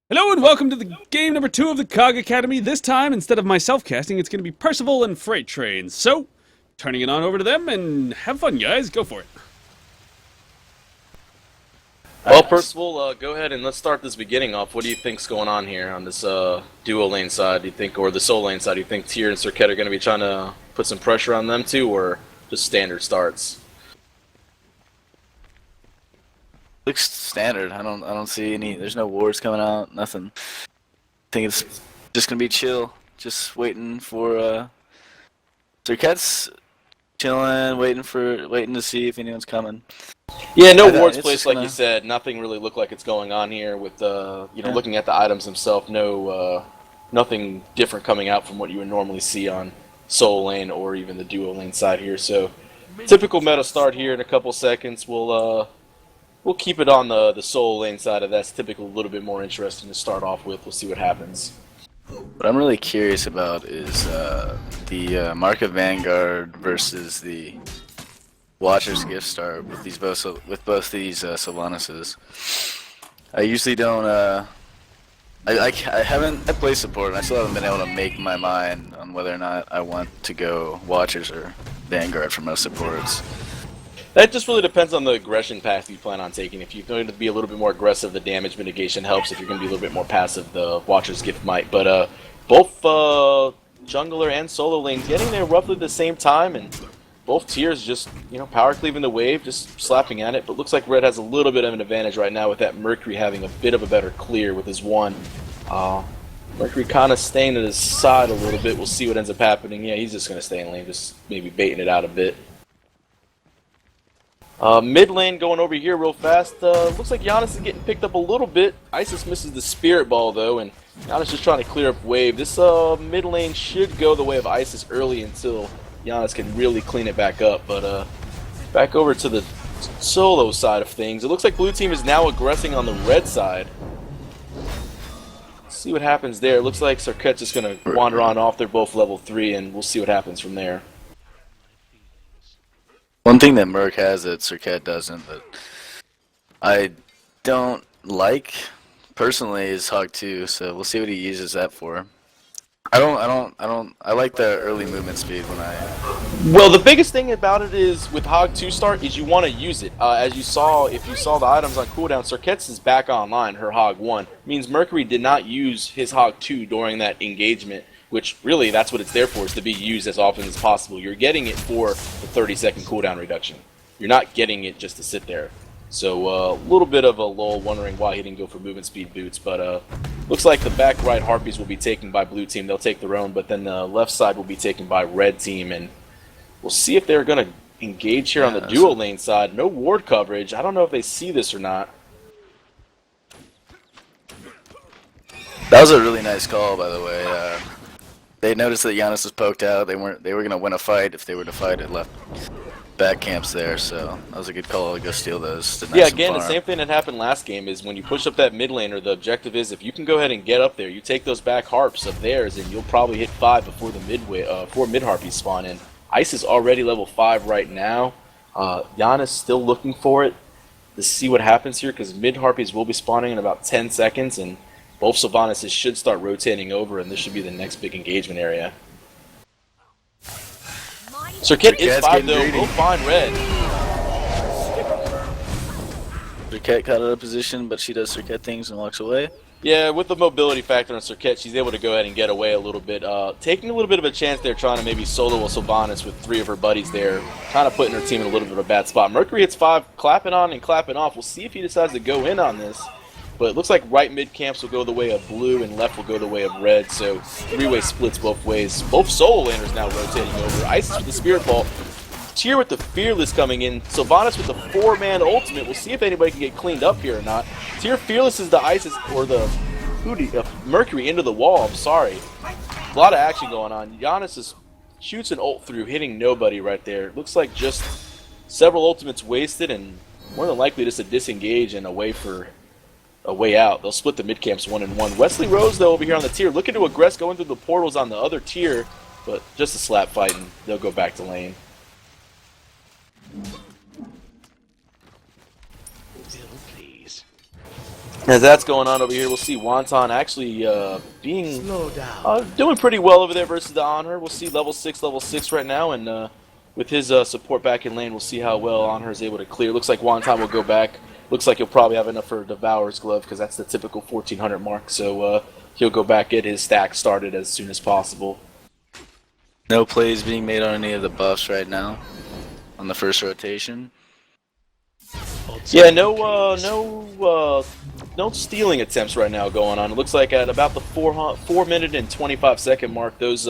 Hello and welcome to the game number 2 of the COG Academy. This time, instead of myself casting, it's going to be Percival and Freight Train. So, turning it on over to them and have fun, guys. Go for it. Well, Percival, go ahead and let's start this beginning off. What do you think's going on here on this duo lane side? Do you think, or the solo lane side? Do you think Tyr and Cirquet are going to be trying to put some pressure on them too, or just standard starts? Looks standard. I don't see any. There's no wars coming out. Nothing. I think it's just gonna be chill. Just waiting for Cirquet's chilling, waiting to see if anyone's coming. Yeah, no wards it's placed just like gonna- you said. Nothing really looked like it's going on here with looking at the items themselves. No, nothing different coming out from what you would normally see on solo lane or even the duo lane side here. So, typical meta start here in a couple seconds. We'll keep it on the solo lane side of that's typical, a little bit more interesting to start off with. We'll see what happens. What I'm really curious about is the Mark of Vanguard versus the Watcher's Gift Star with both these Sylvanuses. I usually don't. I haven't. I play support, and I still haven't been able to make my mind on whether or not I want to go Watchers or Vanguard for most supports. That just really depends on the aggression path you plan on taking. If you're going to be a little bit more aggressive, the damage mitigation helps. If you're going to be a little bit more passive, the Watcher's Gift might. But both jungler and solo lanes getting there roughly the same time, and both tiers just power cleaving the wave, just slapping at it. But looks like Red has a little bit of an advantage right now with that Mercury having a bit of a better clear with his one. Mercury kind of staying at his side a little bit. We'll see what ends up happening. Yeah, he's just going to stay in lane, just maybe baiting it out a bit. Mid lane going over here real fast. Looks like Giannis is getting picked up a little bit. Isis misses the Spirit Ball though, and Giannis just trying to clear up wave. This mid lane should go the way of Isis early until Giannis can really clean it back up. But back over to the solo side of things. It looks like blue team is now aggressing on the red side. Let's see what happens there. It looks like Cirquet's just going to wander on off. They're both level 3, and we'll see what happens from there. One thing that Merc has that Cirquet doesn't, that I don't like personally, is Hog 2. So we'll see what he uses that for. I like the early movement speed when Well, the biggest thing about it is with Hog 2 start is you want to use it. As you saw, if you saw the items on cooldown, Cirquet's is back online, her Hog 1. Means Mercury did not use his Hog 2 during that engagement, which really that's what it's there for, is to be used as often as possible. You're getting it for the 30-second cooldown reduction. You're not getting it just to sit there. So a little bit of a lull, wondering why he didn't go for movement speed boots, but looks like the back right Harpies will be taken by blue team. They'll take their own, but then the left side will be taken by red team, and we'll see if they're going to engage here on the duo lane side. No ward coverage. I don't know if they see this or not. That was a really nice call, by the way. They noticed that Giannis was poked out. They were going to win a fight if they were to fight at left back camps there. So that was a good call to go steal those. Yeah, again, the same thing that happened last game is when you push up that mid laner, the objective is if you can go ahead and get up there, you take those back harps of theirs, and you'll probably hit 5 before the before mid harpies spawn in. Ice is already level 5 right now. Giannis still looking for it to see what happens here, because mid harpies will be spawning in about 10 seconds, and both Sylvanuses should start rotating over, and this should be the next big engagement area. Cirquet is 5 though, we'll find red. Cirquet got out of position, but she does Cirquet things and walks away. Yeah, with the mobility factor on Cirquet, she's able to go ahead and get away a little bit. Taking a little bit of a chance there, trying to maybe solo a Sylvanus with 3 of her buddies there. Kind of putting her team in a little bit of a bad spot. Mercury hits 5, clapping on and clapping off. We'll see if he decides to go in on this. But it looks like right mid camps will go the way of blue and left will go the way of red. So 3-way splits both ways. Both solo laners now rotating over. Isis with the Spirit Ball. Tyr with the Fearless coming in. Sylvanas with the 4-man ultimate. We'll see if anybody can get cleaned up here or not. Tyr Fearless is the Isis, or the Mercury into the wall. I'm sorry. A lot of action going on. Giannis shoots an ult through, hitting nobody right there. Looks like just several ultimates wasted, and more than likely just a disengage and a way out. They'll split the mid camps 1-1. Wesley Rose, though, over here on the tier, looking to aggress, going through the portals on the other tier, but just a slap fight, and they'll go back to lane. As that's going on over here, we'll see Wonton actually doing pretty well over there versus the Honor. We'll see level 6 right now, and with his support back in lane, we'll see how well Honor is able to clear. Looks like Wonton will go back. Looks like he'll probably have enough for Devourer's Glove because that's the typical 1400 mark. So he'll go back, get his stack started as soon as possible. No plays being made on any of the buffs right now on the first rotation. Yeah, no stealing attempts right now going on. It looks like at about the 4-minute and 25-second mark, those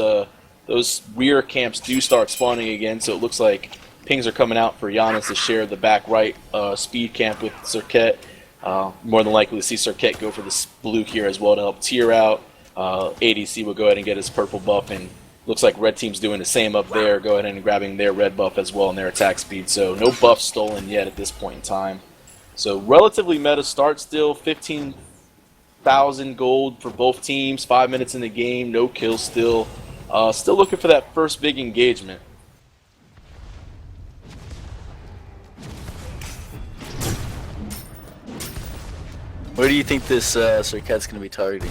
rear camps do start spawning again. So it looks like pings are coming out for Giannis to share the back right speed camp with Cirquet. More than likely to see Cirquet go for the blue here as well to help tier out. ADC will go ahead and get his purple buff, and looks like red team's doing the same up there. Go ahead and grabbing their red buff as well and their attack speed. So no buff stolen yet at this point in time. So relatively meta start still. 15,000 gold for both teams. 5 minutes in the game. No kills still. Still looking for that first big engagement. Where do you think this Circuit's going to be targeting?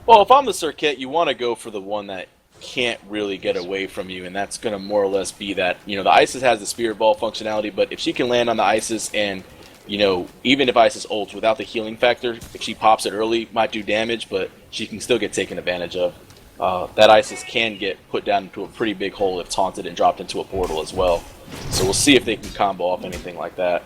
Well, if I'm the Circuit, you want to go for the one that can't really get away from you, and that's going to more or less be that, the Isis has the Spirit Ball functionality, but if she can land on the Isis and, even if Isis ults without the healing factor, if she pops it early, might do damage, but she can still get taken advantage of. That Isis can get put down into a pretty big hole if taunted and dropped into a portal as well. So we'll see if they can combo off anything like that.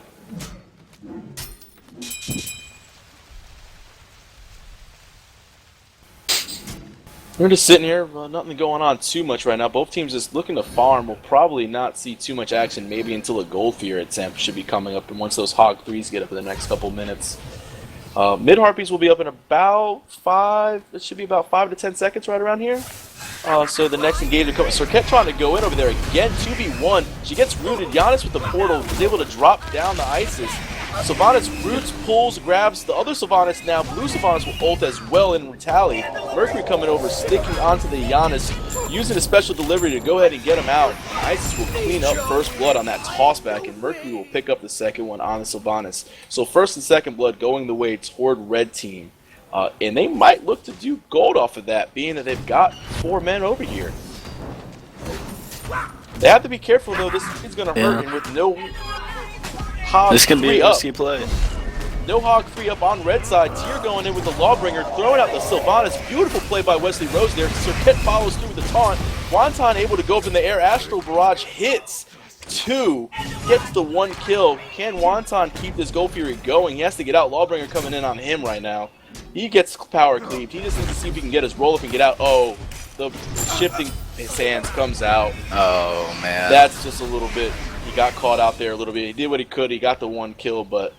We're just sitting here, nothing going on too much right now. Both teams just looking to farm. We'll probably not see too much action, maybe until a Gold Fear attempt should be coming up, and once those Hog 3s get up in the next couple minutes. Mid Harpies will be up in about 5 to 10 seconds right around here. So the next engagement comes. Cirquet trying to go in over there again, 2v1. She gets rooted. Giannis with the portal is able to drop down the Isis. Sylvanas roots, pulls, grabs the other Sylvanas now. Blue Sylvanas will ult as well and retaliate. Mercury coming over, sticking onto the Giannis, using a special delivery to go ahead and get him out. Isis will clean up first blood on that tossback, and Mercury will pick up the second one on the Sylvanas. So first and second blood going the way toward red team. And they might look to do gold off of that, being that they've got 4 men over here. They have to be careful, though. This is going to hurt, and with no Hog this can be a risky play. No Hog 3 up on red side. Tyr going in with the Lawbringer, throwing out the Sylvanas. Beautiful play by Wesley Rose there. Cirquet follows through with the taunt. Wonton able to go up in the air. Astral Barrage hits 2, gets the 1 kill. Can Wonton keep this Gold Fury going? He has to get out. Lawbringer coming in on him right now. He gets power cleaved. He just needs to see if he can get his roll up and get out. Oh, the shifting sands comes out. Oh, man. That's just a little bit. He got caught out there a little bit. He did what he could. He got the 1 kill, but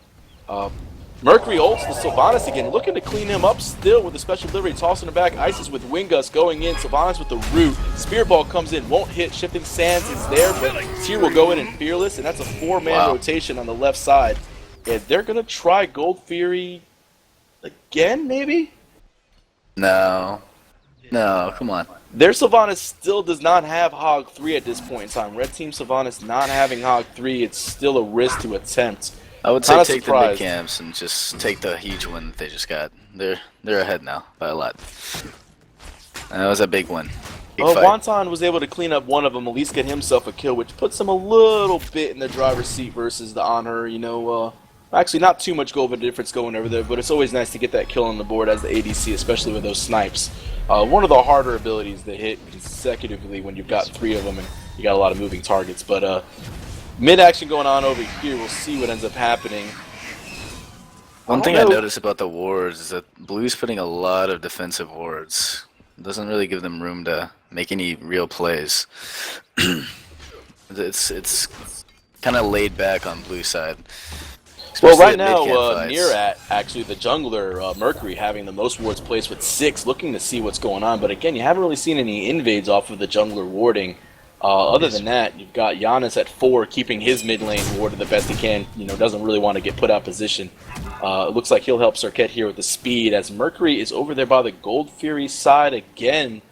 Mercury ults the Sylvanas again, looking to clean him up still with a special delivery, tossing him back. Isis with Wingus going in. Sylvanas with the root. Spirit Ball comes in, won't hit. Shifting sands is there, but Tyr will go in and Fearless, and that's a 4-man rotation on the left side. And they're going to try Gold Fury again, maybe? No, come on. Their Sylvanas still does not have Hog 3 at this point in time. Red Team Sylvanas not having Hog 3, it's still a risk to attempt. I would say take the mid camps and just take the huge one that they just got. They're ahead now by a lot. That was a big one. Well, Wonton was able to clean up one of them, at least get himself a kill, which puts him a little bit in the driver's seat versus the Honor. Actually, not too much goal of a difference going over there, but it's always nice to get that kill on the board as the ADC, especially with those snipes. One of the harder abilities to hit consecutively when you've got 3 of them and you got a lot of moving targets. But mid-action going on over here, we'll see what ends up happening. One thing I noticed about the wards is that Blue's putting a lot of defensive wards. It doesn't really give them room to make any real plays. It's kind of laid back on Blue side. Well, right now, Nearat, actually, the jungler, Mercury, having the most wards placed with 6, looking to see what's going on. But again, you haven't really seen any invades off of the jungler warding. Other than that, you've got Giannis at 4, keeping his mid lane warded the best he can. Doesn't really want to get put out of position. It looks like he'll help Cirquet here with the speed, as Mercury is over there by the Gold Fury side again.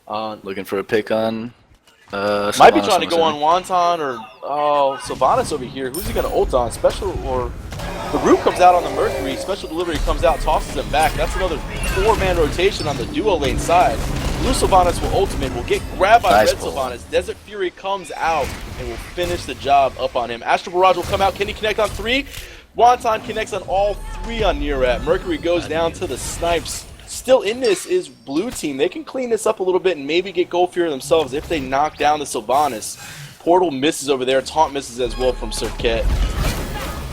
Looking for a pick on might be trying to go on Wonton or Sylvanas over here. Who's he going to ult on? Special or The root comes out on the Mercury, special delivery comes out, tosses him back. That's another 4-man rotation on the duo lane side. Blue Sylvanas will ultimate, will get grabbed by Nice Red pull. Sylvanas. Desert Fury comes out and will finish the job up on him. Astral Barrage will come out. Can he connect on 3? Wonton connects on all 3 on Nearrat. Mercury goes down to the snipes. Still in this is blue team. They can clean this up a little bit and maybe get Gold Fury themselves if they knock down the Sylvanas. Portal misses over there. Taunt misses as well from Serket.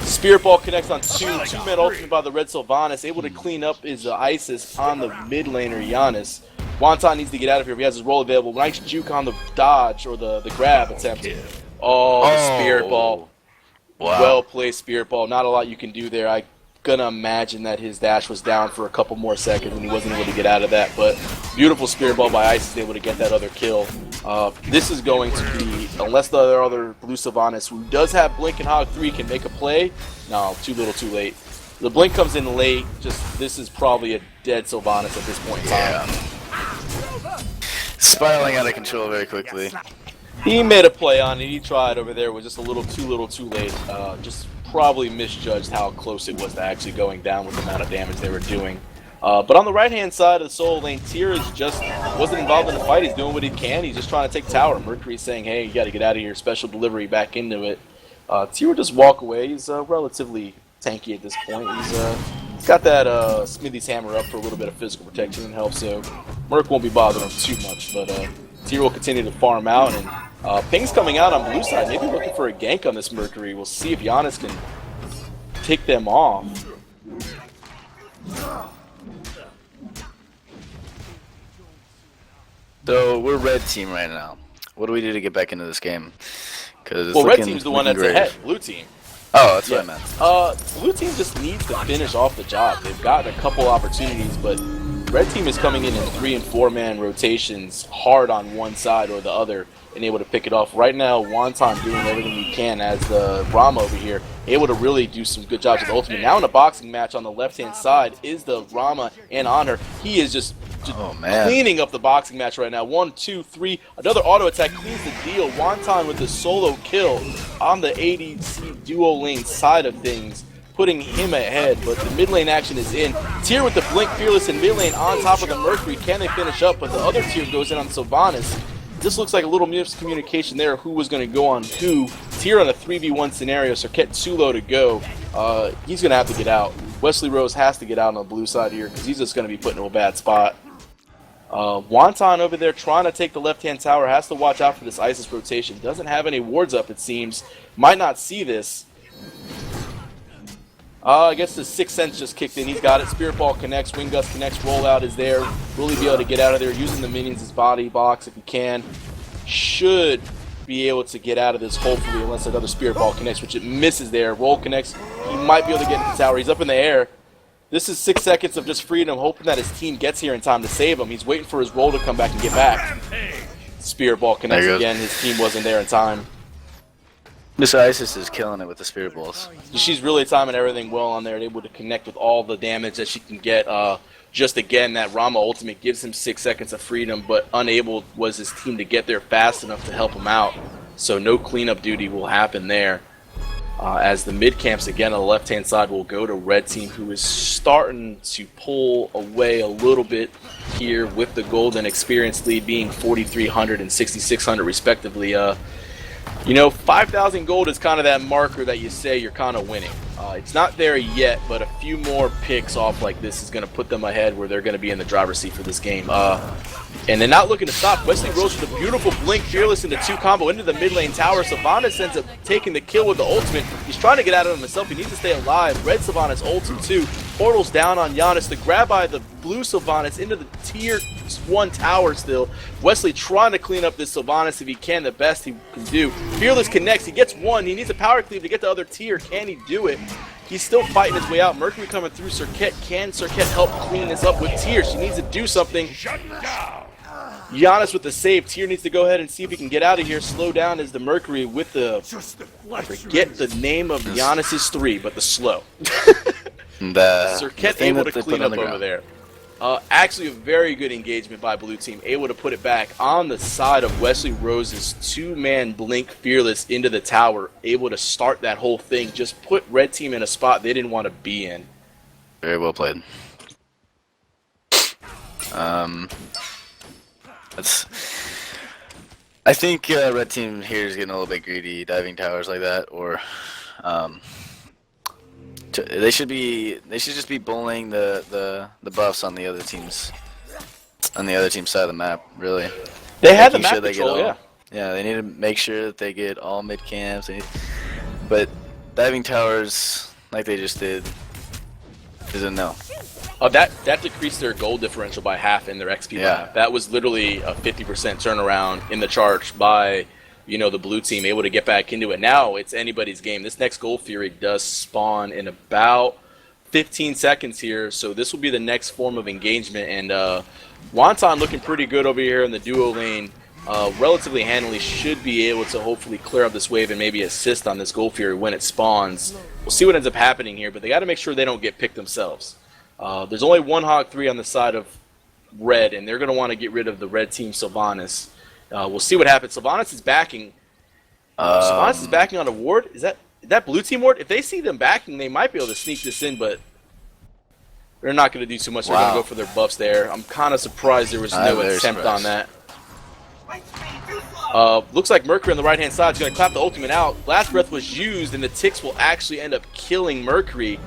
Spirit Ball connects on 2-man ultimate by the Red Sylvanas, able to clean up his Isis on the mid laner Giannis. Wonton needs to get out of here if he has his roll available. Nice juke on the dodge or the grab attempt. Oh, the Spirit Ball. Wow. Well played Spirit Ball. Not a lot you can do there. I'm gonna imagine that his dash was down for a couple more seconds and he wasn't able to get out of that. But beautiful Spirit Ball by Isis, able to get that other kill. This is going to be, unless the other Blue Sylvanas, who does have Blink and Hog 3, can make a play. No, too little, too late. The Blink comes in late. Just this is probably a dead Sylvanas at this point in time. Yeah. Spiraling out of control very quickly. He made a play on it. He tried over there. It was just a little too late. Just probably misjudged how close it was to actually going down with the amount of damage they were doing. But on the right-hand side of the solo lane, Tyr is just wasn't involved in the fight. He's doing what he can. He's just trying to take tower. Mercury's saying, hey, you got to get out of here. Special delivery back into it. Tyr would just walk away. He's relatively tanky at this point. He's got that Smithy's hammer up for a little bit of physical protection and help, so Merc won't be bothering him too much. But Tyr will continue to farm out, and Ping's coming out on blue side, maybe looking for a gank on this Mercury. We'll see if Giannis can take them off. So we're red team right now. What do we do to get back into this game? Because Well, red team's the one that's ahead. Blue team. Oh, that's what I meant. Blue team just needs to finish off the job. They've gotten a couple opportunities, but red team is coming in 3- and 4-man rotations, hard on one side or the other, and able to pick it off. Right now, Wonton doing everything he can as the Rama over here, able to really do some good jobs with the ultimate. Now in a boxing match on the left-hand side is the Rama and Honor. He is just cleaning up the boxing match right now. 1, 2, 3. Another auto attack cleans the deal. Wonton with the solo kill on the ADC duo lane side of things, putting him ahead, but the mid lane action is in. Tyr with the Blink Fearless in mid lane on top of the Mercury. Can they finish up? But the other Tyr goes in on Sylvanas. This looks like a little miscommunication there. Who was going to go on who? Tyr on a 3v1 scenario. Serket too low to go. He's going to have to get out. Wesley Rose has to get out on the blue side here because he's just going to be put into a bad spot. Wonton over there trying to take the left-hand tower. Has to watch out for this Isis rotation. Doesn't have any wards up, it seems. Might not see this. I guess the Sixth Sense just kicked in. He's got it. Spirit Ball connects. Wing Gust connects. Rollout is there. Really be able to get out of there using the minions as body blocks if he can. Should be able to get out of this, hopefully, unless another Spirit Ball connects, which it misses there. Roll connects. He might be able to get into the tower. He's up in the air. This is 6 seconds of just freedom, hoping that his team gets here in time to save him. He's waiting for his roll to come back and get back. Spirit Ball connects again. His team wasn't there in time. Miss Isis is killing it with the Spirit Balls. She's really timing everything well on there, able to connect with all the damage that she can get. Just again, that Rama ultimate gives him 6 seconds of freedom, but unable was his team to get there fast enough to help him out. So no cleanup duty will happen there. As the mid camps again on the left-hand side will go to red team, who is starting to pull away a little bit here with the golden experience lead being 4,300 and 6,600 respectively. You know, 5,000 gold is kind of that marker that you say you're kind of winning. It's not there yet, but a few more picks off like this is going to put them ahead where they're going to be in the driver's seat for this game. And they're not looking to stop. Wesley Rose with a beautiful Blink Fearless into 2 combo into the mid lane tower. Sylvanas ends up taking the kill with the ultimate. He's trying to get out of him himself. He needs to stay alive. Red Sylvanas ults him too. Portal's down on Giannis. The grab by the blue Sylvanas into the tier 1 tower still. Wesley trying to clean up this Sylvanas if he can, the best he can do. Fearless connects. He gets 1. He needs a power cleave to get the other tier. Can he do it? He's still fighting his way out. Mercury coming through. Serket. Can Serket help clean this up with Tyr? She needs to do something. Giannis with the save. Tyr needs to go ahead and see if he can get out of here. Slow down is the Mercury with the... I forget the name of Giannis's 3, but the slow. The Serket able to clean up over there. Actually, a very good engagement by blue team, able to put it back on the side of Wesley Rose's two-man blink Fearless into the tower, able to start that whole thing, just put red team in a spot they didn't want to be in. Very well played. I think red team here is getting a little bit greedy, diving towers like that, or they should just be bullying the buffs on the other team's side of the map. Really, They had the Making map sure they get control, all- yeah. Yeah, they need to make sure that they get all mid camps. But diving towers, like they just did, is a no. That decreased their goal differential by half in their XP Yeah. lineup. That was literally a 50% turnaround in the charge by, the blue team, able to get back into it. Now it's anybody's game. This next Gold Fury does spawn in about 15 seconds here, so this will be the next form of engagement. And Wonton looking pretty good over here in the duo lane. Relatively handily, should be able to hopefully clear up this wave and maybe assist on this Gold Fury when it spawns. We'll see what ends up happening here, but they got to make sure they don't get picked themselves. There's only one Hog 3 on the side of red, and they're going to want to get rid of the red team Sylvanas. We'll see what happens. Sylvanas is backing. Sylvanas is backing on a ward. Is that blue team ward? If they see them backing, they might be able to sneak this in, but they're not going to do too much. They're going to go for their buffs there. I'm kind of surprised there was no attempt on that. Looks like Mercury on the right-hand side is going to clap the ultimate out. Last breath was used, and the ticks will actually end up killing Mercury.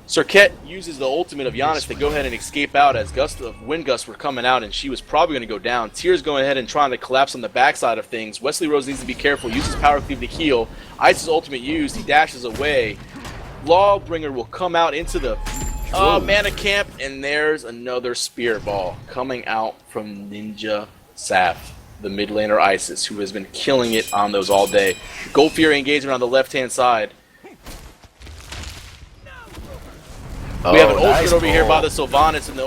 Serket uses the ultimate of Giannis to go ahead and escape out as gusts of wind gusts were coming out, and she was probably going to go down. Tears going ahead and trying to collapse on the backside of things. Wesley Rose needs to be careful. Uses power cleave to heal. Ice's ultimate used. He dashes away. Lawbringer will come out into the mana camp, and there's another spirit ball coming out from Ninja Saf, the mid laner Isis, who has been killing it on those all day. Gold Fury engagement on the left-hand side. We have an ultimate over here by the Sylvanas, and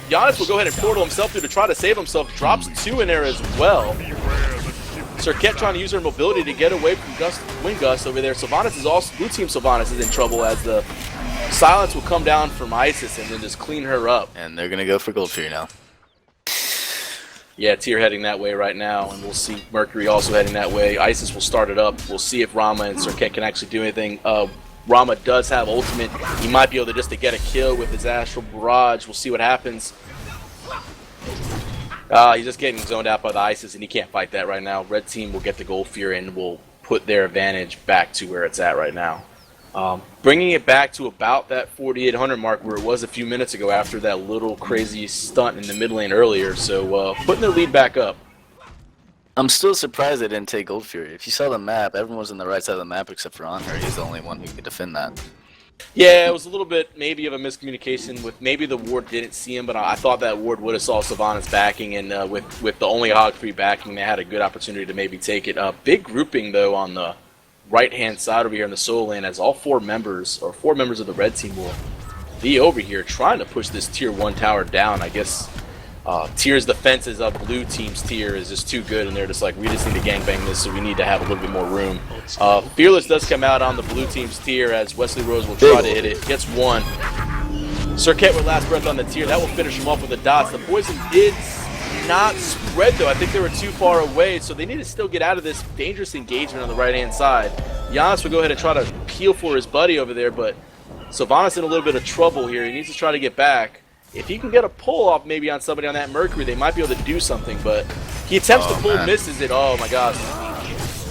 Giannis will go ahead and portal himself through to try to save himself. Drops 2 in there as well. Serket trying to use her mobility to get away from wind gust over there. Sylvanas is also, blue team Sylvanas is in trouble as the silence will come down from Isis and then just clean her up. And they're gonna go for Gold Fury now. Yeah, Tyr heading that way right now, and we'll see Mercury also heading that way. Isis will start it up. We'll see if Rama and Serket can actually do anything. Rama does have ultimate. He might be able to just to get a kill with his Astral Barrage. We'll see what happens. He's just getting zoned out by the Isis, and he can't fight that right now. Red team will get the Gold Fury and will put their advantage back to where it's at right now. Bringing it back to about that 4,800 mark where it was a few minutes ago after that little crazy stunt in the mid lane earlier. So putting their lead back up. I'm still surprised they didn't take Gold Fury. If you saw the map, everyone was on the right side of the map except for Honor. He's the only one who could defend that. Yeah, it was a little bit maybe of a miscommunication with maybe the ward didn't see him, but I thought that ward would have saw Sylvanas backing, and with the only Hog 3 backing, they had a good opportunity to maybe take it. Big grouping though on the right-hand side over here in the solo lane, as all four members of the red team will be over here trying to push this tier 1 tower down. I guess Tyr's defenses of blue team's tier is just too good, and they're just like, we just need to gangbang this, so we need to have a little bit more room. Fearless does come out on the blue team's tier as Wesley Rose will try to hit it. Gets one. Serket with last breath on the tier. That will finish him off with the dots. The poison did not spread, though. I think they were too far away, so they need to still get out of this dangerous engagement on the right-hand side. Giannis will go ahead and try to peel for his buddy over there, but Sylvanas in a little bit of trouble here. He needs to try to get back. If he can get a pull off maybe on somebody on that Mercury, they might be able to do something, but he attempts to pull, misses it. Oh my gosh.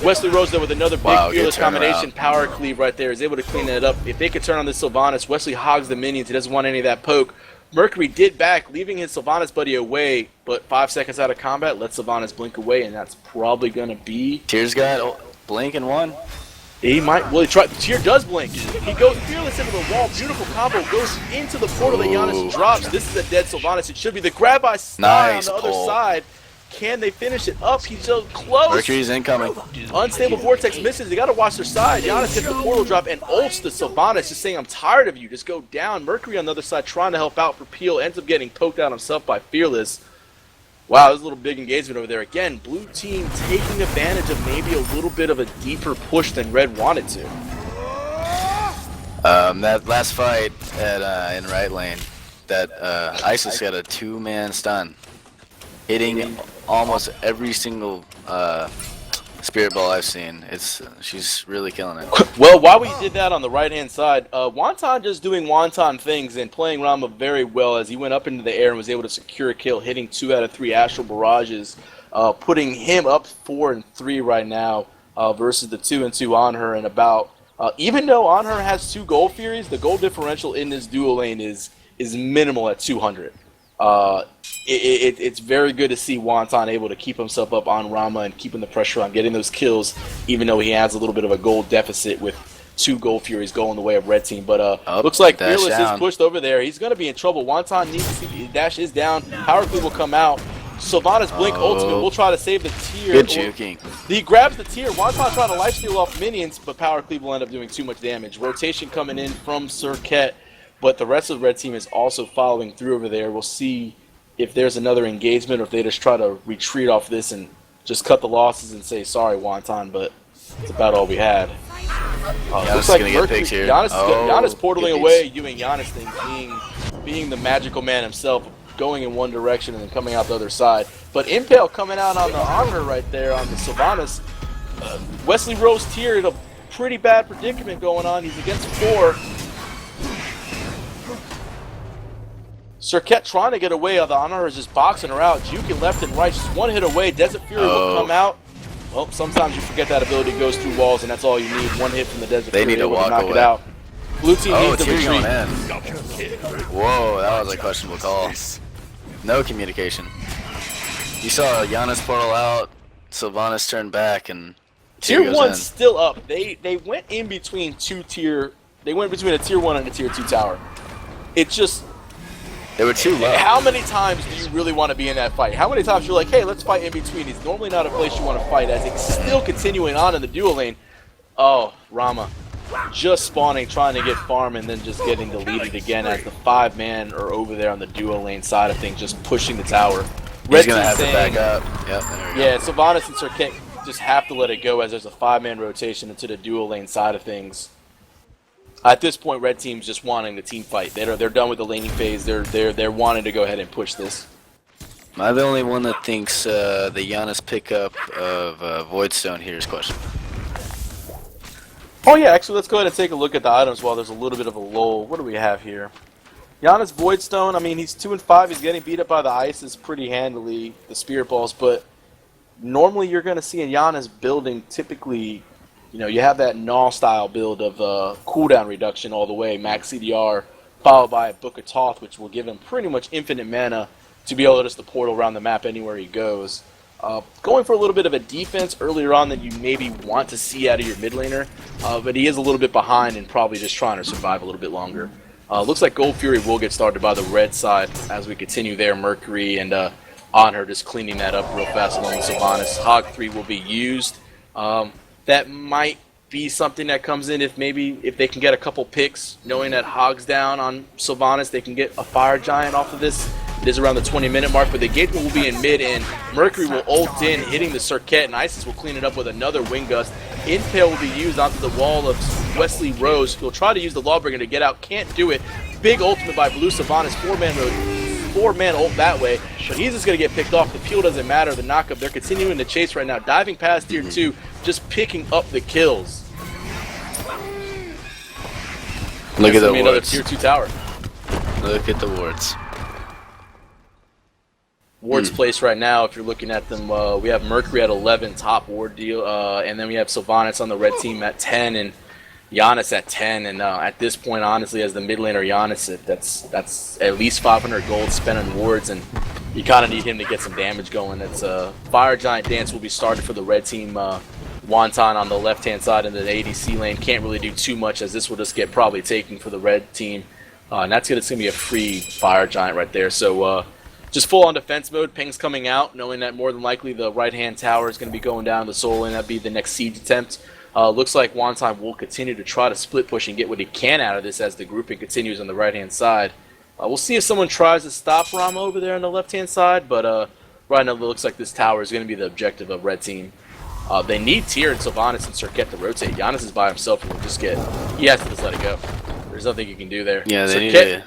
Wesley Rose though with another big fearless combination, power cleave right there, is able to clean that up. If they could turn on this Sylvanas, Wesley hogs the minions. He doesn't want any of that poke. Mercury did back, leaving his Sylvanas buddy away, but 5 seconds out of combat, let Sylvanas blink away, and that's probably going to be... Tyr's got blink and one. He might, well, he tried, Tyr does blink. He goes fearless into the wall, beautiful combo, goes into the portal that Giannis drops. This is a dead Sylvanas. It should be the grab by Sty on the other side. Can they finish it up? He's so close. Mercury's incoming. Unstable Vortex misses. They got to watch their side. Giannis hits the portal drop and ults the Sylvanas, just saying, I'm tired of you. Just go down. Mercury on the other side trying to help out for Peel. Ends up getting poked out himself by Fearless. Wow, there's a little big engagement over there. Again, blue team taking advantage of maybe a little bit of a deeper push than red wanted to. That last fight at in right lane, that Isis got a 2-man stun, hitting almost every single spirit ball I've seen. She's really killing it. Well, while we did that on the right-hand side, Wonton just doing Wonton things and playing Rama very well as he went up into the air and was able to secure a kill, hitting 2 out of 3 Astral Barrages, putting him up 4 and 3 right now versus the 2 and 2 on her. And about even though on her has 2 Gold Furies, the gold differential in this duo lane is minimal at 200. It's very good to see Wonton able to keep himself up on Rama and keeping the pressure on getting those kills, even though he has a little bit of a gold deficit with 2 Gold Furies going the way of Red Team. But looks like Fearless is pushed over there. He's going to be in trouble. Wonton needs to see dash is down. Power Cleave will come out. Sylvanas Blink ultimate will try to save the tier. Good juking. He grabs the tier. Wonton trying to lifesteal off minions, but Power Cleave will end up doing too much damage. Rotation coming in from Serket, but the rest of the Red Team is also following through over there. We'll see if there's another engagement or if they just try to retreat off this and just cut the losses and say, sorry, Wonton, but it's about all we had. Looks like Mercury, Giannis portaling away, doing Giannis thing, being the magical man himself, going in one direction and then coming out the other side. But Impale coming out on the armor right there on the Sylvanas. Wesley Rose tier in a pretty bad predicament going on. He's against 4. Serket trying to get away. The Honor is just boxing her out. Juking left and right. Just 1 hit away. Desert Fury will come out. Well, sometimes you forget that ability goes through walls, and that's all you need. 1 hit from the Desert Fury. They need to walk knock away. It out. Blue team needs to retreat. Whoa, that was a questionable call. No communication. You saw Giannis portal out, Sylvanas turned back, and Tier 1's in. still up. They went in between 2 tier. They went between a Tier 1 and a Tier 2 tower. It just. They were too low. How many times do you really want to be in that fight? How many times you're like, hey, let's fight in between? It's normally not a place you want to fight, as it's still continuing on in the duo lane. Oh, Rama. Just spawning, trying to get farm, and then just getting deleted again as the 5-man are over there on the duo lane side of things, just pushing the tower. He's going to have to back up. Yep, yeah, Sylvanas and Serket just have to let it go as there's a 5-man rotation into the duo lane side of things. At this point, Red Team's just wanting the team fight. They're done with the laning phase. They're wanting to go ahead and push this. Am I the only one that thinks the Giannis pickup of Voidstone here is questionable? Oh yeah, actually, let's go ahead and take a look at the items while there's a little bit of a lull. What do we have here? Giannis Voidstone. I mean, he's 2 and 5. He's getting beat up by the Ices pretty handily, the Spirit Balls. But normally, you're going to see in Giannis building typically. You know, you have that Null style build of cooldown reduction all the way, max CDR, followed by a Book of Thoth, which will give him pretty much infinite mana to be able to just to portal around the map anywhere he goes. Going for a little bit of a defense earlier on than you maybe want to see out of your mid laner, but he is a little bit behind and probably just trying to survive a little bit longer. Looks like Gold Fury will get started by the red side as we continue there. Mercury and on her just cleaning that up real fast along with Sylvanas. Hog 3 will be used. That might be something that comes in if they can get a couple picks, knowing that Hog's down on Sylvanas, they can get a Fire Giant off of this. It is around the 20-minute mark, but the engagement will be in mid, and Mercury will ult in, hitting the Serket, and Isis will clean it up with another Wind Gust. Impale will be used onto the wall of Wesley Rose, who'll try to use the Lawbringer to get out, can't do it. Big ultimate by Blue Sylvanas, 4-man ult that way, but he's just going to get picked off. The peel doesn't matter, the knockup. They're continuing the chase right now, diving past Tier 2, just picking up the kills. Look at the another wards. Tier 2 tower. Look at the wards. Ward's place right now, if you're looking at them, we have Mercury at 11, top ward deal, and then we have Sylvanas on the red team at 10, and Giannis at 10, and at this point, honestly, as the mid laner Giannis, that's at least 500 gold spent on wards, and you kind of need him to get some damage going. It's Fire Giant Dance will be started for the red team. Wonton on the left-hand side in the ADC lane can't really do too much, as this will just get probably taken for the red team, and it's gonna be a free Fire Giant right there. So just full on defense mode. Ping's coming out, knowing that more than likely the right-hand tower is going to be going down the soul lane. That'd be the next siege attempt. Looks like Wonton will continue to try to split push and get what he can out of this as the grouping continues on the right-hand side. We'll see if someone tries to stop Rama over there on the left-hand side, but right now it looks like this tower is going to be the objective of red team. They need Tyr and Sylvanas and Serket to rotate. Giannis is by himself and will just he has to just let it go. There's nothing you can do there. Yeah, they Serket need to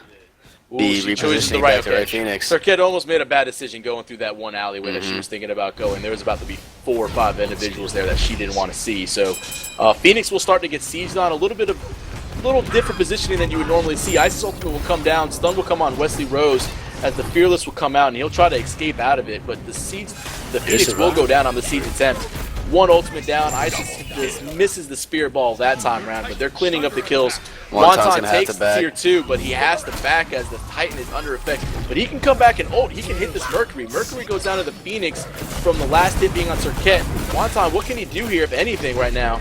Ooh, Be she chose the repositioning right, back to right Phoenix. Serket almost made a bad decision going through that one alleyway that she was thinking about going. There was about to be 4 or 5 individuals there that she didn't want to see. So Phoenix will start to get sieged on. A little different positioning than you would normally see. Isis Ultimate will come down. Stun will come on Wesley Rose as the Fearless will come out, and he'll try to escape out of it. But the Phoenix will go down on the siege attempt. 1 ultimate down. Isis just misses the Spirit Ball that time around, but they're cleaning up the kills. Wonton takes tier 2, but he has to back as the Titan is under effect. But he can come back and ult. He can hit this Mercury. Mercury goes down to the Phoenix from the last hit being on Serket. Wonton, what can he do here, if anything, right now?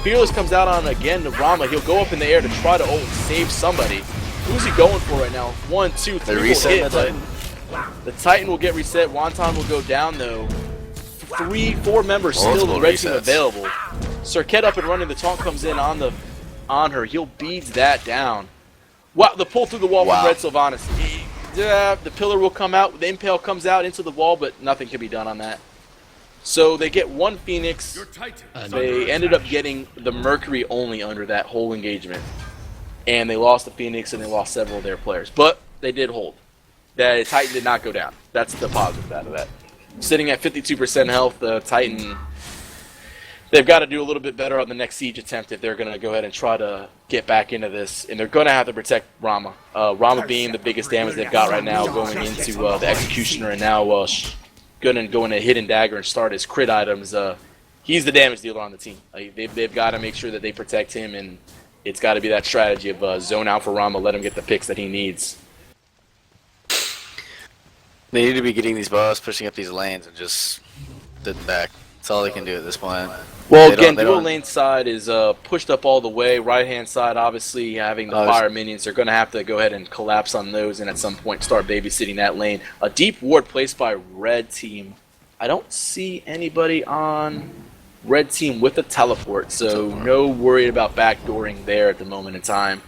Fearless comes out on, again, to Rama. He'll go up in the air to try to ult and save somebody. Who's he going for right now? 1, 2, 3 will hit, but the Titan will get reset. Wonton will go down, though. 3, 4 members still in the red team available. Serket up and running. The taunt comes in on her. He'll beads that down. Wow, the pull through the wall from Red Sylvanas. The pillar will come out. The impale comes out into the wall, but nothing can be done on that. So they get 1 Phoenix. They ended up getting the Mercury only under that whole engagement. And they lost the Phoenix and they lost several of their players. But they did hold. The Titan did not go down. That's the positive out of that. Sitting at 52% health, the Titan, they've got to do a little bit better on the next siege attempt if they're going to go ahead and try to get back into this. And they're going to have to protect Rama. Rama being the biggest damage they've got right now, going into the Executioner, and now going to go into Hidden Dagger and start his crit items. He's the damage dealer on the team. They've got to make sure that they protect him, and it's got to be that strategy of zone out for Rama, let him get the picks that he needs. They need to be getting these balls, pushing up these lanes, and just sitting back. That's all they can do at this point. Well, again, dual lane side is pushed up all the way. Right-hand side, obviously, having the fire minions. They're going to have to go ahead and collapse on those and at some point start babysitting that lane. A deep ward placed by red team. I don't see anybody on red team with a teleport, so no worry about backdooring there at the moment in time.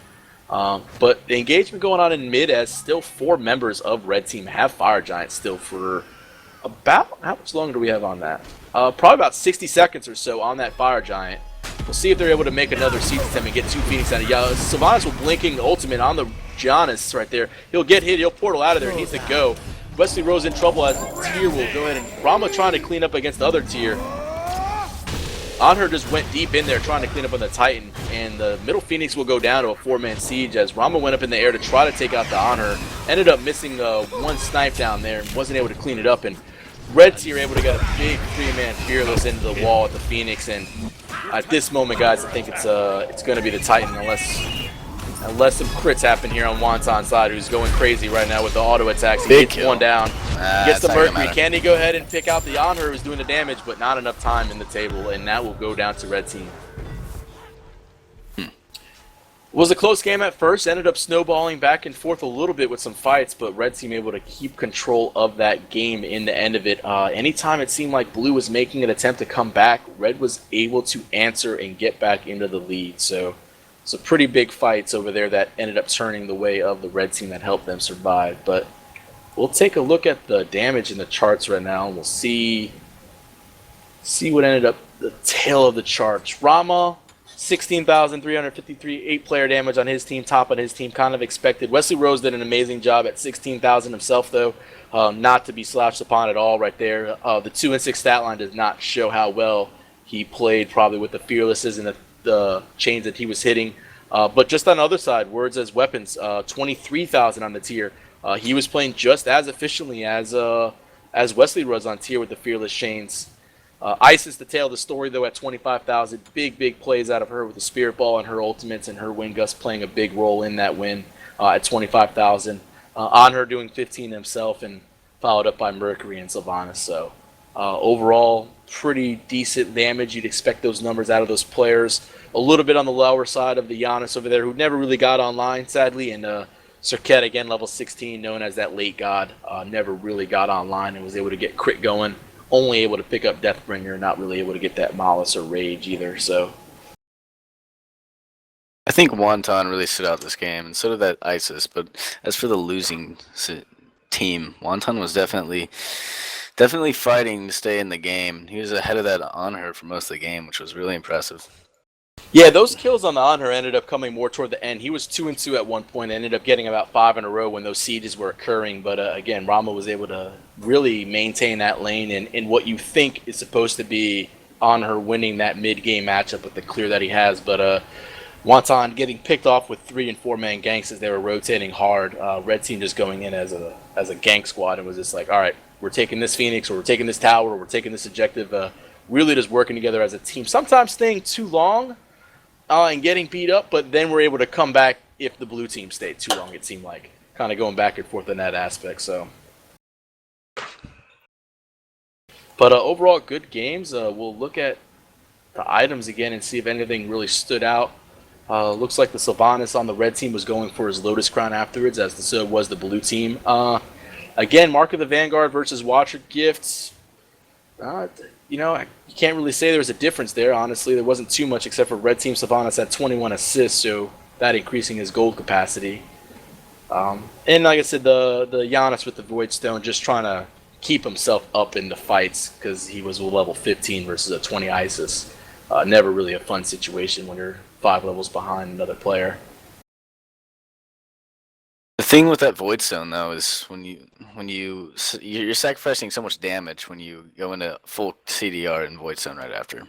But the engagement going on in mid, as still 4 members of red team have fire giants still for about, how much longer do we have on that? Probably about 60 seconds or so on that fire giant. We'll see if they're able to make another siege attempt and get 2 Phoenix out of it. Yeah, Sylvanas will blinking ultimate on the Giannis right there. He'll get hit, he'll portal out of there, he needs to go. Wesley Rose in trouble as the tier will go ahead, and Rama trying to clean up against the other tier. Anher just went deep in there trying to clean up on the Titan, and the middle Phoenix will go down to a 4-man siege as Rama went up in the air to try to take out the Anher. Ended up missing 1 snipe down there and wasn't able to clean it up, and red tier able to get a big 3-man Fearless into the wall at the Phoenix. And at this moment, guys, I think it's going to be the Titan unless some crits happen here on Wonton's side, who's going crazy right now with the auto attacks. He gets one down. Gets the Mercury. Can he go ahead and pick out the Anher who's doing the damage, but not enough time in the table, and that will go down to red team. Was a close game at first, ended up snowballing back and forth a little bit with some fights, but red team able to keep control of that game in the end of it. Anytime it seemed like blue was making an attempt to come back, red was able to answer and get back into the lead. So some pretty big fights over there that ended up turning the way of the red team that helped them survive. But we'll take a look at the damage in the charts right now, and we'll see what ended up the tail of the charts. Rama, 16,353, 8-player damage on his team, top on his team, kind of expected. Wesley Rose did an amazing job at 16,000 himself, though, not to be slouched upon at all right there. The 2 and 6 stat line does not show how well he played, probably with the Fearlesses and the chains that he was hitting. But just on the other side, words as weapons, 23,000 on the tier. He was playing just as efficiently as Wesley Rose on tier with the Fearless chains. Isis, the tail of the story, though, at 25,000. Big plays out of her with the Spirit Ball and her ultimates, and her Wind Gust playing a big role in that win at 25,000. On her doing 15 himself, and followed up by Mercury and Sylvanas. So overall, pretty decent damage. You'd expect those numbers out of those players. A little bit on the lower side of the Giannis over there, who never really got online, sadly. And Serket, again, level 16, known as that late god, never really got online and was able to get crit going. Only able to pick up Deathbringer, not really able to get that Malice or Rage either. So I think Wonton really stood out this game, and so did that Isis. But as for the losing team, Wonton was definitely fighting to stay in the game. He was ahead of that on her for most of the game, which was really impressive. Yeah, those kills on the Honor ended up coming more toward the end. He was 2-2 at one point, ended up getting about 5 in a row when those sieges were occurring. But again, Rama was able to really maintain that lane in what you think is supposed to be Honor winning that mid-game matchup with the clear that he has. But Wonton getting picked off with 3 and 4 man ganks as they were rotating hard. Red team just going in as a gank squad and was just like, all right, we're taking this Phoenix, or we're taking this tower, or we're taking this objective. Really just working together as a team. Sometimes staying too long and getting beat up, but then we're able to come back if the blue team stayed too long, it seemed like. Kind of going back and forth in that aspect, so. But overall, good games. We'll look at the items again and see if anything really stood out. Looks like the Sylvanas on the red team was going for his Lotus Crown afterwards, as so was the blue team. Again, Mark of the Vanguard versus Watcher Gifts. You can't really say there was a difference there. Honestly, there wasn't too much except for red team Sylvanas had 21 assists, so that increasing his gold capacity. And like I said, the Giannis with the Void Stone just trying to keep himself up in the fights because he was a level 15 versus a 20 Isis. Never really a fun situation when you're 5 levels behind another player. The thing with that Void Stone though is you're sacrificing so much damage when you go into full CDR and Void Stone right after.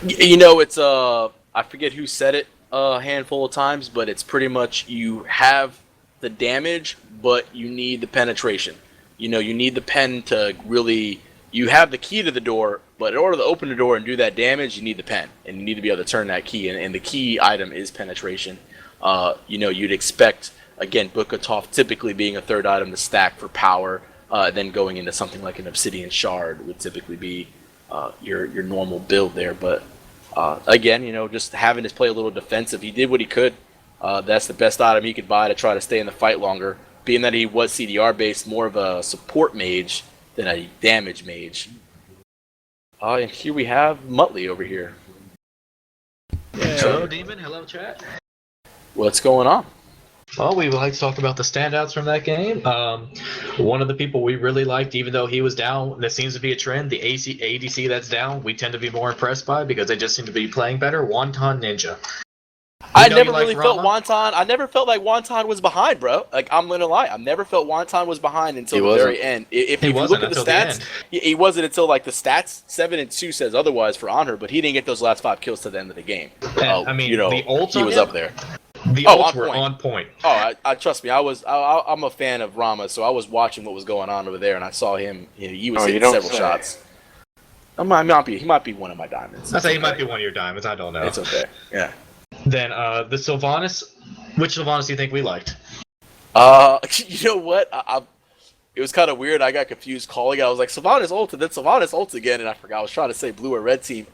It's I forget who said it a handful of times, but it's pretty much you have the damage, but you need the penetration. You need the pen to really. You have the key to the door, but in order to open the door and do that damage, you need the pen, and you need to be able to turn that key. And the key item is penetration. You'd expect. Again, Book of Thoth typically being a third item to stack for power, then going into something like an Obsidian Shard would typically be your normal build there. But again, just having to play a little defensive, he did what he could. That's the best item he could buy to try to stay in the fight longer. Being that he was CDR based, more of a support mage than a damage mage. And here we have Muttley over here. Hello, Demon. Hello, chat. What's going on? Well, we would like to talk about the standouts from that game. One of the people we really liked, even though he was down, that seems to be a trend, the ADC that's down, we tend to be more impressed by because they just seem to be playing better. Wonton Ninja. I never really felt Wonton. I never felt like Wonton was behind, bro. Like, I'm gonna lie, I never felt Wonton was behind until the very end. If you look at the stats, he wasn't until like the stats 7 and 2 says otherwise for Honor, but he didn't get those last 5 kills to the end of the game. The ults he was up there. The ults were on point. Oh, I trust me. I'm a fan of Rama, so I was watching what was going on over there, and I saw him. He was hitting several shots. He might be one of my diamonds. I say he might be one of your diamonds. I don't know. It's okay. Yeah. Then the Sylvanas. Which Sylvanas do you think we liked? You know what? It was kind of weird. I got confused calling it. I was like Sylvanas ult, and then Sylvanas ult again, and I forgot. I was trying to say blue or red team.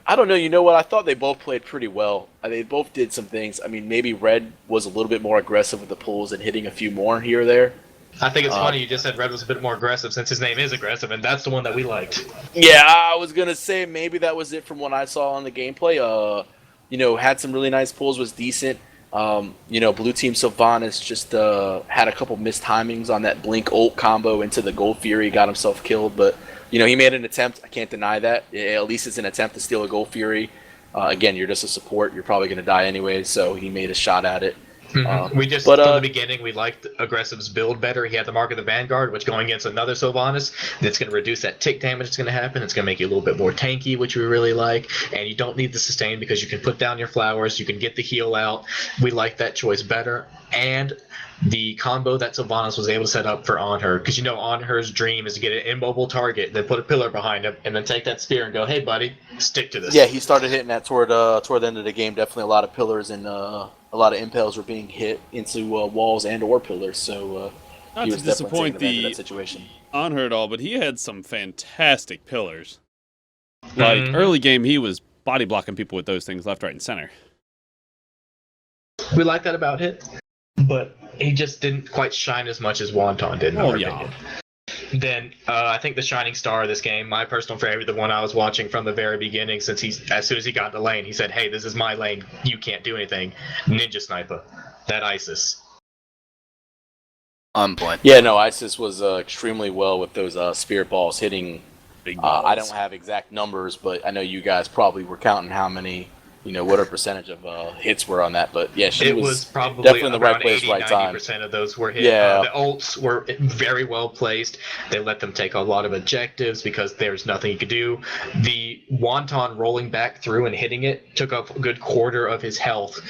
I don't know. You know what? I thought they both played pretty well. They both did some things. I mean, maybe Red was a little bit more aggressive with the pulls and hitting a few more here or there. I think it's funny you just said Red was a bit more aggressive since his name is aggressive, and that's the one that we liked. Yeah, I was going to say maybe that was it from what I saw on the gameplay. Had some really nice pulls, was decent. Blue Team Sylvanas just had a couple missed timings on that Blink ult combo into the Gold Fury, got himself killed, but... he made an attempt. I can't deny that. At least it's an attempt to steal a Gold Fury. Again, you're just a support. You're probably going to die anyway, so he made a shot at it. From the beginning, we liked Aggressive's build better. He had the Mark of the Vanguard, which going against another Sylvanas, that's going to reduce that tick damage that's going to happen. It's going to make you a little bit more tanky, which we really like. And you don't need the sustain because you can put down your flowers. You can get the heal out. We like that choice better. And the combo that Sylvanas was able to set up for Onher, because Onher's dream is to get an immobile target, then put a pillar behind him, and then take that spear and go, hey buddy, stick to this. Yeah, he started hitting that toward the end of the game. Definitely a lot of pillars and a lot of impales were being hit into walls and or pillars. So not he to was disappoint definitely taking advantage of that situation. Onher at all, but he had some fantastic pillars. Like early game, he was body blocking people with those things left, right, and center. We like that about Hit, but he just didn't quite shine as much as Wonton did in our opinion. Then I think the shining star of this game, my personal favorite, the one I was watching from the very beginning, since as soon as he got in the lane, he said, hey, this is my lane, you can't do anything. Ninja Sniper, that Isis. On point. Yeah, no, Isis was extremely well with those spirit balls hitting. Big balls. I don't have exact numbers, but I know you guys probably were counting how many what her percentage of hits were on that. But yeah, she It was was probably definitely in the right around place, 80, right time. 90% of those were hit. Yeah. The ults were very well placed. They let them take a lot of objectives because there's nothing you could do. The Wonton rolling back through and hitting it took up a good quarter of his health.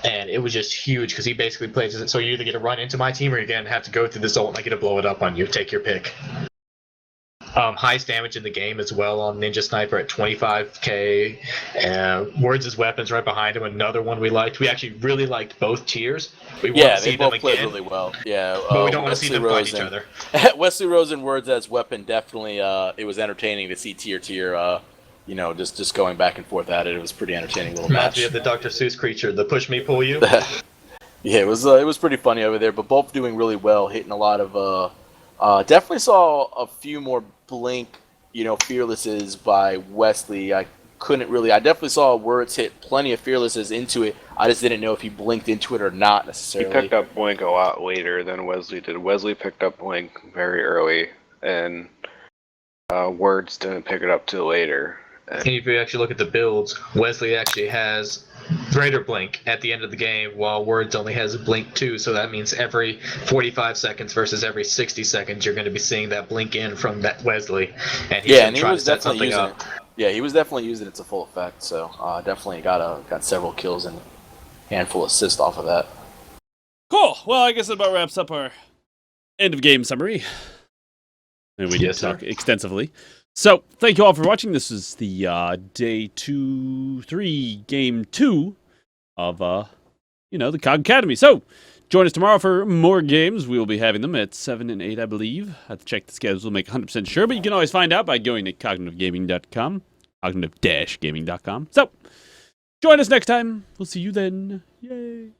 And it was just huge because he basically plays it. So you either get to run into my team or you're going to have to go through this ult and I get to blow it up on you. Take your pick. Highest damage in the game as well on Ninja Sniper at 25k. Words' weapons right behind him. Another one we liked. We actually really liked both tiers. We want to see they them both played again, really well. Yeah, but we don't want to see them fight each other. Wesley Rose and Words as weapon definitely. It was entertaining to see tier, just going back and forth at it. It was pretty entertaining little Reminds match. me of the Dr. Seuss creature, the push me, pull you. Yeah, it was pretty funny over there, but both doing really well, hitting a lot of. Definitely saw a few more blink, fearlesses by Wesley. I definitely saw Words hit plenty of fearlesses into it. I just didn't know if he blinked into it or not He necessarily. picked up Blink a lot later than Wesley did. Wesley picked up Blink very early, and Words didn't pick it up till later. And if you actually look at the builds, Wesley actually has greater blink at the end of the game, while Words only has a blink 2, so that means every 45 seconds versus every 60 seconds you're going to be seeing that blink in from that Wesley. And he's And he was definitely using it. Yeah, he was definitely using it to full effect, so definitely got several kills and a handful of assists off of that. Cool. Well, I guess that about wraps up our end of game summary. And we did Yes, sir. talk extensively. So, thank you all for watching. This is the day 3, game 2 of, the COG Academy. So, join us tomorrow for more games. We will be having them at 7 and 8, I believe. I have to check the schedule to make 100% sure, but you can always find out by going to cognitivegaming.com, cognitive-gaming.com. So, join us next time. We'll see you then. Yay.